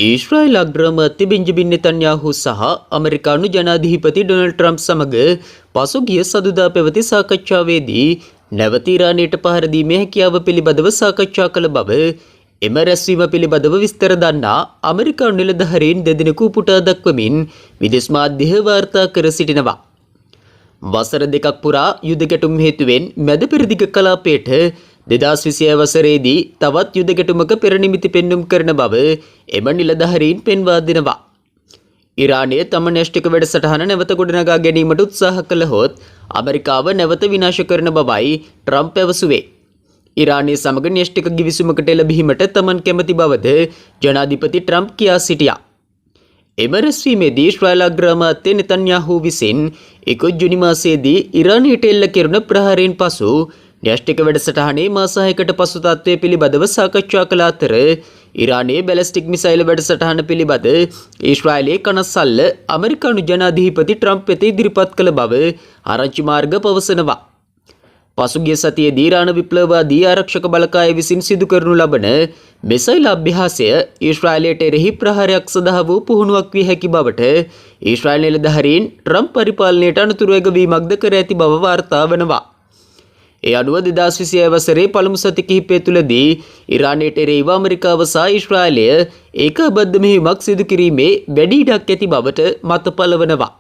Israel අග්‍රාමාත්‍ය Benjamin Netanyahu සහ ඇමරිකානු ජනාධිපති ඩොනල්ඩ් ට්‍රම්ප් සමග පසුගිය සදුදා පැවති සාකච්ඡාවේදී නැවත ඉරානයට පහර දීමේ හැකියාව පිළිබඳව සාකච්ඡා කළ බව එම රැස්වීම පිළිබඳව විස්තර දන්නා ඇමරිකානු නිලධාරීන් දෙදෙනෙකු පුටා දක්වමින් විදේශ මාධ්‍ය වාර්තා කර සිටිනවා. වසර දෙකක් පුරා යුද ගැටුම් හේතුවෙන් මැද පෙරදිග කලාපයට 2026 වසරේදී තවත් යුද ගැටුමක පෙරනිමිති පෙන්눔 කරන බව එම නිලධාරීන් පෙන්වා දෙනවා. ඉරානය තම න්‍යෂ්ටික වැඩසටහන නැවත ගොඩනගා ගැනීමට උත්සාහ කළහොත් ඇමරිකාව නැවත විනාශ කරන බවයි ට්‍රම්ප් පැවසුවේ. ඉරානය සමග න්‍යෂ්ටික ගිවිසුමකට එළඹීමට තමන් කැමති බවද ජනාධිපති ට්‍රම්ප් කියා සිටියා. එම රැස්වීමේදී ඊශ්‍රායල් අග්‍රාමාත්‍ය නෙතන්යාහු විසින් 1 ජුනි මාසයේදී ඉරානයට එල්ල කෙරුණ ප්‍රහාරයෙන් පසු න්‍යෂ්ටික වැඩසටහනේ මාස 6කට පසු තත්ත්වය පිළිබඳව සාකච්ඡා කළ අතර ඉරානයේ බැලිස්ටික් මිසයිල් වැඩසටහන පිළිබඳ ඊශ්‍රායලයේ කනස්සල්ල ඇමරිකානු ජනාධිපති ට්‍රම්ප් වෙත ඉදිරිපත් කළ බව ආරංචි මාර්ග පවසනවා. පසුගිය සතියේදී ඉරාන විප්ලවවාදී ආරක්ෂක බලකාය විසින් සිදු කරනු ලබන මිසයිල් අභ්‍යාසය ඊශ්‍රායලයට එරෙහි ප්‍රහාරයක් සඳහා වූ පුහුණුවක් විය හැකි බවට ඊශ්‍රායල් නිලධාරීන් ට්‍රම්ප් පරිපාලනයට අනුතුරු වීමක්ද කර ඇති බව වාර්තා වනවා. ඒ අනුව 2026 වසරේ පළමු සති කිහිපය තුළදී ඉරානයට එරෙහිව ඇමරිකාව සහ ඊශ්‍රායලය ඒකාබද්ධ මෙහෙයුමක් සිදු කිරීමේ වැඩි ඉඩක් ඇති බවට මත පලවනවා.